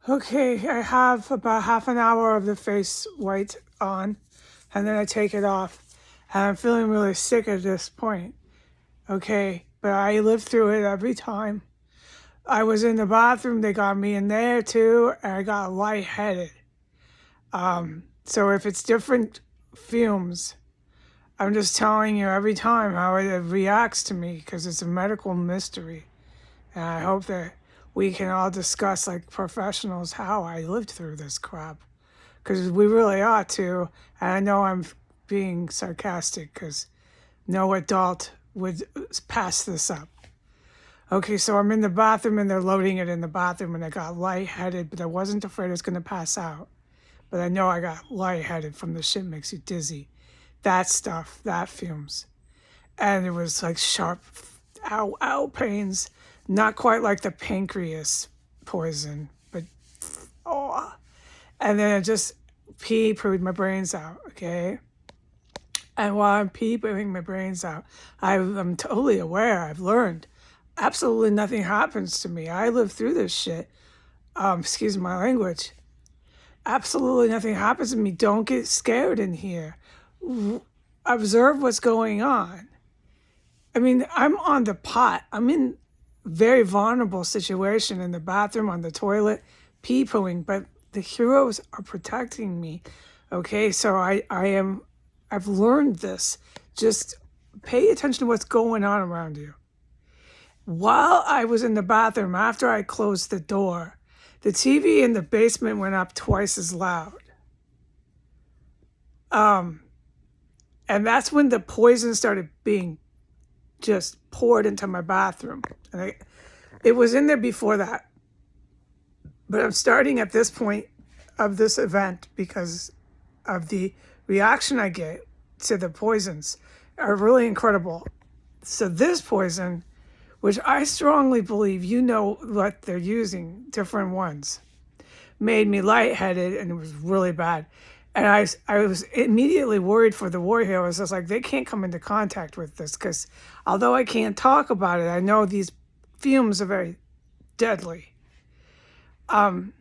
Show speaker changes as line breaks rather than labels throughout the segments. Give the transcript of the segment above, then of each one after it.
Okay, I have about half an hour of the face white on, and then I take it off. And I'm feeling really sick at this point. Okay, but I lived through it every time. I was in the bathroom, they got me in there too, and I got lightheaded. So if it's different fumes, I'm just telling you every time how it reacts to me because it's a medical mystery. And I hope that we can all discuss, like professionals, how I lived through this crap. Because we really ought to. And I know I'm being sarcastic because no adult would pass this up. Okay, so I'm in the bathroom and they're loading it in the bathroom and I got lightheaded, but I wasn't afraid I was going to pass out. But I know I got lightheaded from the shit makes you dizzy. That stuff, that fumes. And it was like sharp, ow, ow pains. Not quite like the pancreas poison, but oh. And then I just pooed my brains out, okay? And while I'm pooing my brains out, I'm totally aware, I've learned absolutely nothing happens to me. I lived through this shit. Excuse my language. Absolutely nothing happens to me. Don't get scared in here. Observe what's going on. I mean, I'm on the pot. I'm in very vulnerable situation in the bathroom, on the toilet, pee-pooing, but the heroes are protecting me. Okay, so I've learned this. Just pay attention to what's going on around you. While I was in the bathroom, after I closed the door, the TV in the basement went up twice as loud. And that's when the poison started being just poured into my bathroom. And it was in there before that. But I'm starting at this point of this event because of the reaction I get to the poisons are really incredible. So this poison, which I strongly believe you know what they're using, different ones, made me lightheaded and it was really bad. And I was immediately worried for the war heroes. I was like, they can't come into contact with this because although I can't talk about it, I know these fumes are very deadly. And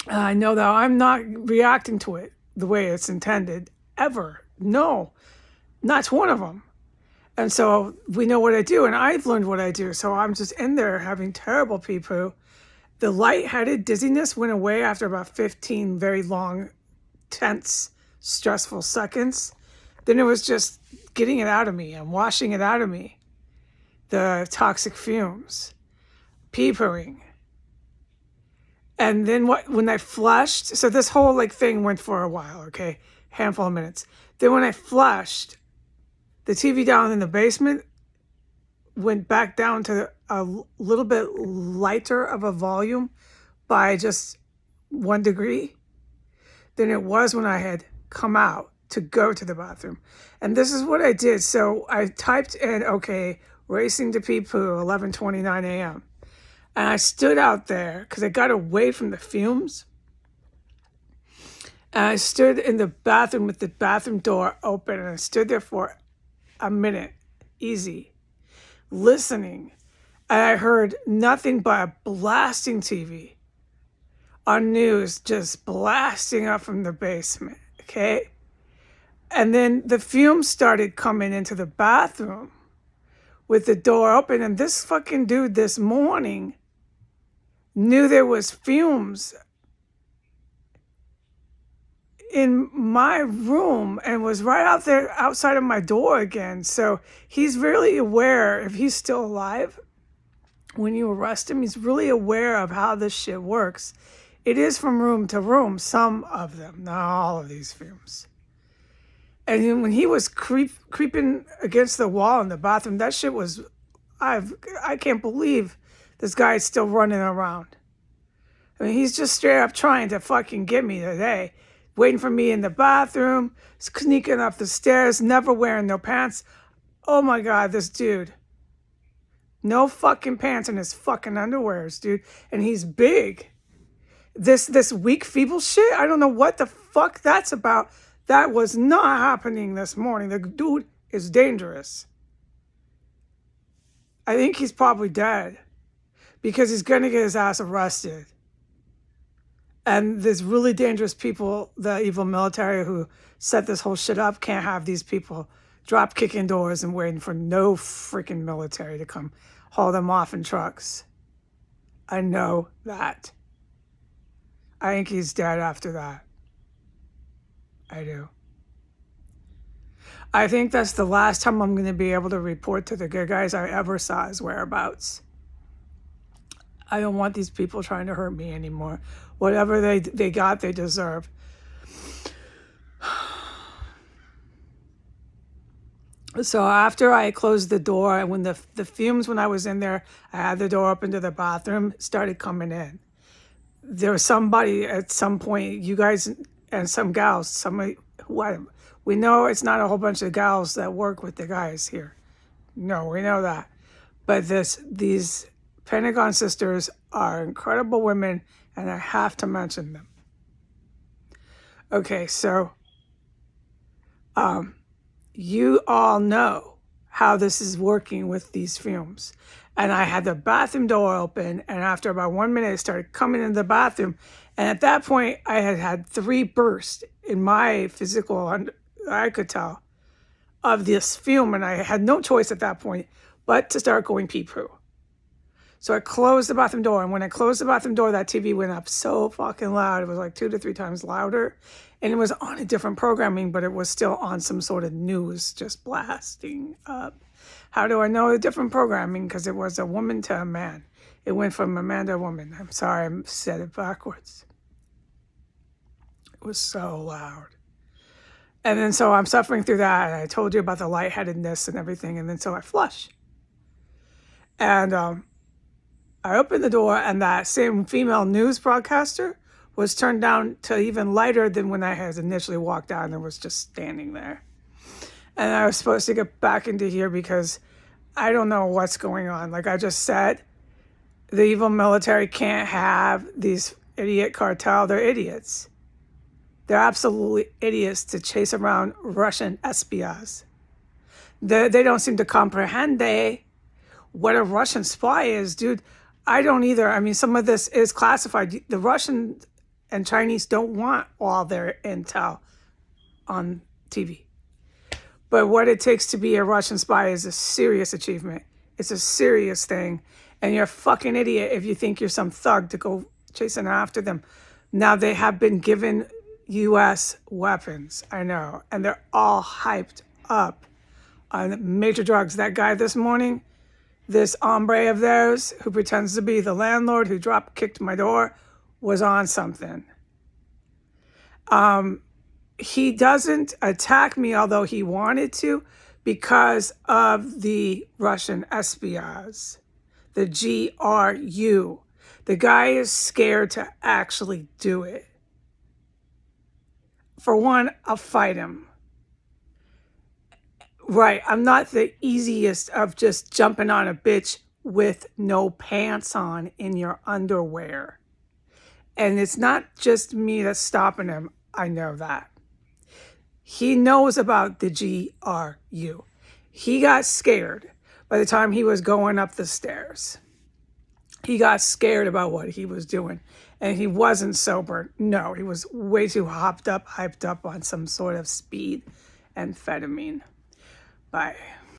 I know that I'm not reacting to it the way it's intended ever. No, not one of them. And so we know what I do, and I've learned what I do. So I'm just in there having terrible pee-poo. The lightheaded dizziness went away after about 15 very long, tense, stressful seconds. Then it was just getting it out of me and washing it out of me. The toxic fumes, pee-pooing. And then when I flushed, so this whole like thing went for a while, okay? Handful of minutes. Then when I flushed, the TV down in the basement went back down to a little bit lighter of a volume by just 1 degree than it was when I had come out to go to the bathroom. And this is what I did. So I typed in, okay, racing to pee-poo, 11:29 a.m. And I stood out there because I got away from the fumes. And I stood in the bathroom with the bathroom door open and I stood there for a minute, easy, listening. And I heard nothing but a blasting TV on news, just blasting up from the basement, okay? And then the fumes started coming into the bathroom with the door open. And this fucking dude this morning knew there was fumes in my room and was right out there outside of my door again. So he's really aware, if he's still alive, when you arrest him, he's really aware of how this shit works. It is from room to room, some of them, not all of these fumes. And then when he was creeping against the wall in the bathroom, that shit was, I can't believe this guy's still running around. I mean, he's just straight up trying to fucking get me today. Waiting for me in the bathroom, sneaking up the stairs, never wearing no pants. Oh my God, this dude. No fucking pants in his fucking underwears, dude. And he's big. This weak, feeble shit, I don't know what the fuck that's about. That was not happening this morning. The dude is dangerous. I think he's probably dead because he's going to get his ass arrested. And there's really dangerous people, the evil military who set this whole shit up, can't have these people drop kicking doors and waiting for no freaking military to come haul them off in trucks. I know that. I think he's dead after that. I do. I think that's the last time I'm going to be able to report to the good guys I ever saw his whereabouts. I don't want these people trying to hurt me anymore. Whatever they got, they deserve. So after I closed the door, and when the fumes, when I was in there, I had the door open to the bathroom, started coming in. There was somebody at some point, you guys and some gals, somebody, what? We know it's not a whole bunch of gals that work with the guys here. No, we know that. But these Pentagon sisters are incredible women, and I have to mention them. Okay, so you all know how this is working with these fumes. And I had the bathroom door open, and after about 1 minute, it started coming into the bathroom. And at that point, I had 3 bursts in my physical, I could tell, of this fume, and I had no choice at that point but to start going pee-poo. So I closed the bathroom door, and when I closed the bathroom door, that TV went up so fucking loud. It was like 2 to 3 times louder, and it was on a different programming, but it was still on some sort of news just blasting up. How do I know the different programming? Because it was a woman to a man. It went from a man to a woman. I'm sorry, I said it backwards. It was so loud. And then so I'm suffering through that, and I told you about the lightheadedness and everything, and then so I flush. And I opened the door, and that same female news broadcaster was turned down to even lighter than when I had initially walked out and was just standing there. And I was supposed to get back into here because I don't know what's going on. Like I just said, the evil military can't have these idiot cartel. They're idiots. They're absolutely idiots to chase around Russian espions. They don't seem to comprehend what a Russian spy is, dude. I don't either. I mean, some of this is classified. The Russians and Chinese don't want all their intel on TV. But what it takes to be a Russian spy is a serious achievement. It's a serious thing. And you're a fucking idiot if you think you're some thug to go chasing after them. Now, they have been given U.S. weapons, I know. And they're all hyped up on major drugs. That guy this morning, this hombre of theirs who pretends to be the landlord who kicked my door, was on something. He doesn't attack me, although he wanted to, because of the Russian espions, the GRU. The guy is scared to actually do it. For one, I'll fight him. Right, I'm not the easiest of just jumping on a bitch with no pants on in your underwear. And it's not just me that's stopping him. I know that. He knows about the GRU. He got scared by the time he was going up the stairs. He got scared about what he was doing. And he wasn't sober. No, he was way too hyped up on some sort of speed amphetamine. Bye.